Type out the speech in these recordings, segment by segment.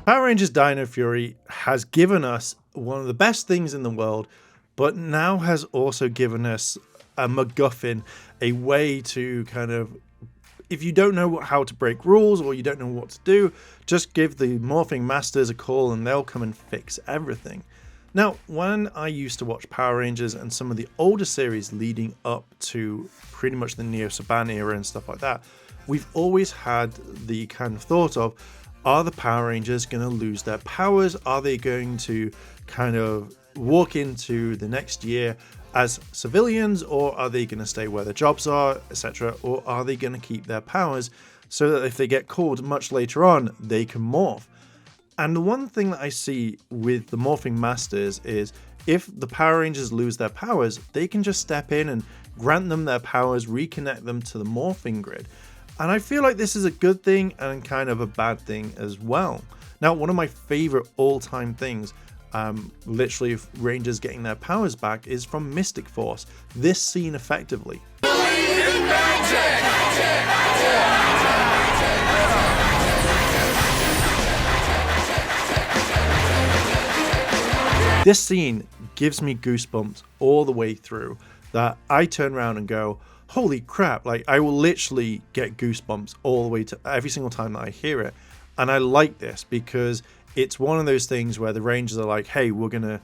Power Rangers Dino Fury has given us one of the best things in the world, but now has also given us a MacGuffin, a way to kind of, if you don't know how to break rules or you don't know what to do, just give the Morphing Masters a call and they'll come and fix everything. Now, when I used to watch Power Rangers and some of the older series leading up to pretty much the Neo Saban era and stuff like that, we've always had the kind of thought of, are the Power Rangers going to lose their powers? Are they going to kind of walk into the next year as civilians, or are they going to stay where their jobs are, etc., or are they going to keep their powers so that if they get called much later on, they can morph? And the one thing that I see with the Morphing Masters is if the Power Rangers lose their powers, they can just step in and grant them their powers, reconnect them to the morphing grid. And I feel like this is a good thing and kind of a bad thing as well. Now, one of my favorite all-time things, literally Rangers getting their powers back, is from Mystic Force. This scene effectively. This scene gives me goosebumps all the way through, that I turn around and go, holy crap, like I will literally get goosebumps all the way to every single time that I hear it. And I like this because it's one of those things where the Rangers are like, hey, we're gonna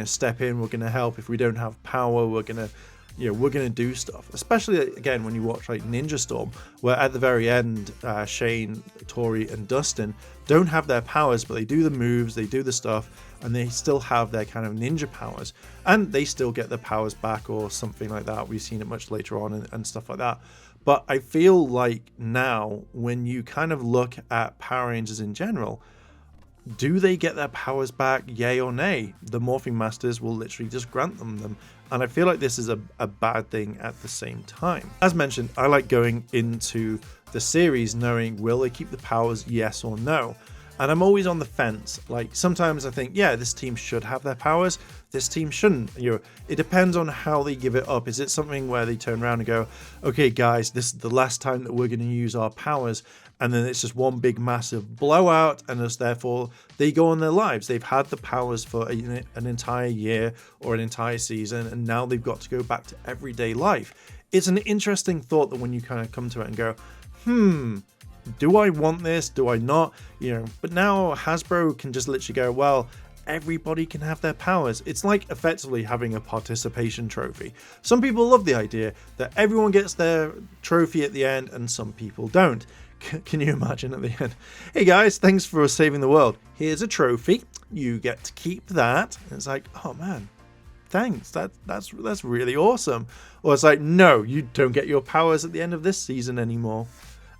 step in, we're gonna help. If we don't have power, we're gonna do stuff. Especially again when you watch like Ninja Storm, where at the very end, Shane, Tori, and Dustin don't have their powers, but they do the moves, they do the stuff, and they still have their kind of ninja powers, and they still get their powers back or something like that. We've seen it much later on and stuff like that. But I feel like now, when you kind of look at Power Rangers in general, do they get their powers back, yay or nay? The Morphing Masters will literally just grant them. And I feel like this is a bad thing at the same time. As mentioned, I like going into the series knowing, will they keep the powers, yes or no? And I'm always on the fence. Like sometimes I think, yeah, this team should have their powers, this team shouldn't. It depends on how they give it up. Is it something where they turn around and go, okay guys, this is the last time that we're going to use our powers, and then it's just one big massive blowout, and as therefore they go on their lives. They've had the powers for an entire year or an entire season, and now they've got to go back to everyday life. It's an interesting thought that when you kind of come to it and go, do I want this? Do I not? But now Hasbro can just literally go, well, everybody can have their powers. It's like effectively having a participation trophy. Some people love the idea that everyone gets their trophy at the end and some people don't. Can you imagine at the end? Hey guys, thanks for saving the world. Here's a trophy. You get to keep that. And it's like, oh man, thanks. That's really awesome. Or it's like, no, you don't get your powers at the end of this season anymore.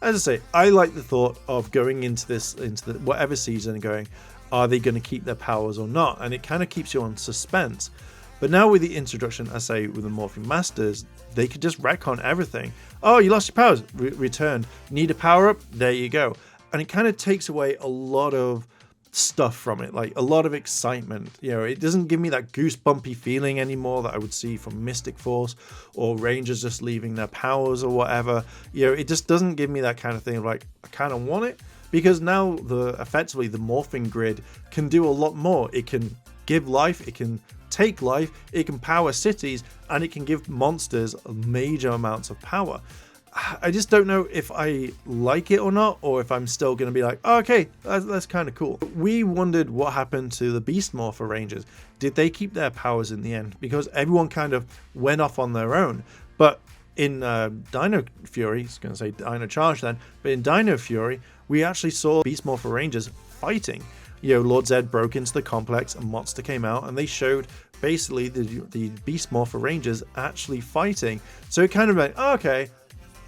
As I say, I like the thought of going into the whatever season and going, are they going to keep their powers or not? And it kind of keeps you on suspense. But now with the introduction, I say with the Morphing Masters, they could just retcon everything. Oh, you lost your powers, returned. Need a power up? There you go. And it kind of takes away a lot of stuff from it, like a lot of excitement. It doesn't give me that goosebumpy feeling anymore that I would see from Mystic Force or Rangers just leaving their powers or whatever. It just doesn't give me that kind of thing of like, I kind of want it, because now effectively the morphing grid can do a lot more. It can give life, it can take life, it can power cities, and it can give monsters major amounts of power. I just don't know if I like it or not, or if I'm still going to be like, oh, okay, that's kind of cool. We wondered what happened to the Beast Morpher Rangers. Did they keep their powers in the end? Because everyone kind of went off on their own. But in Dino Fury, I was going to say Dino Charge then, but in Dino Fury, we actually saw Beast Morpher Rangers fighting. Lord Zed broke into the complex and Monster came out, and they showed basically the Beast Morpher Rangers actually fighting. So it kind of like, oh, okay,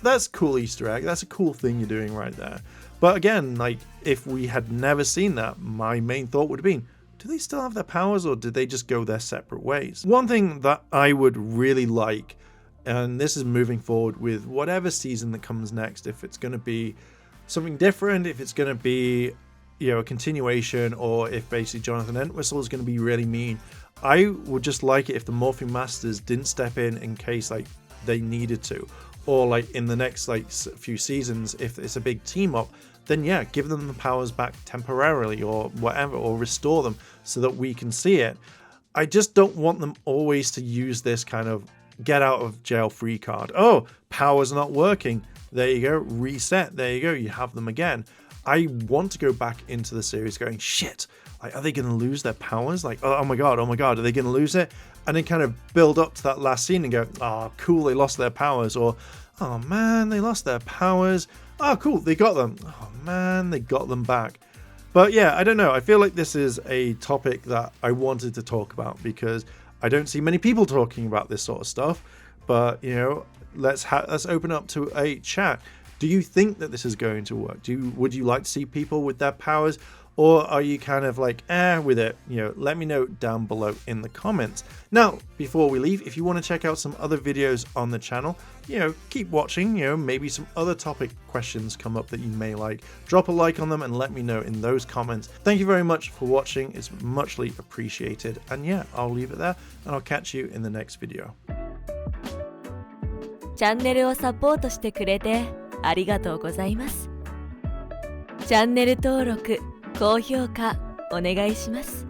that's a cool Easter egg. That's a cool thing you're doing right there. But again, like if we had never seen that, my main thought would have been, do they still have their powers or did they just go their separate ways? One thing that I would really like, and this is moving forward with whatever season that comes next, if it's going to be something different, if it's going to be, a continuation, or if basically Jonathan Entwistle is going to be really mean, I would just like it if the Morphing Masters didn't step in case like they needed to, or like in the next like few seasons, if it's a big team up, then yeah, give them the powers back temporarily or whatever, or restore them so that we can see it. I just don't want them always to use this kind of get out of jail free card. Oh, power's not working. There you go, reset. There you go, you have them again. I want to go back into the series going, shit, like, are they going to lose their powers? Like, oh my god, are they going to lose it? And then kind of build up to that last scene and go, oh, cool, they lost their powers. Or, oh man, they lost their powers. Oh, cool, they got them. Oh man, they got them back. But yeah, I don't know. I feel like this is a topic that I wanted to talk about because I don't see many people talking about this sort of stuff. But, you know, let's open up to a chat. Do you think that this is going to work? Would you like to see people with their powers, or are you kind of like with it? You know, let me know down below in the comments. Now, before we leave, if you want to check out some other videos on the channel, you know, keep watching. You know, maybe some other topic questions come up that you may like. Drop a like on them and let me know in those comments. Thank you very much for watching. It's muchly appreciated. And yeah, I'll leave it there and I'll catch you in the next video. チャンネルをサポートしてくれてありがとうございます。チャンネル登録、高評価お願いします。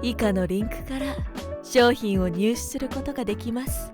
以下のリンクから商品を入手することができます。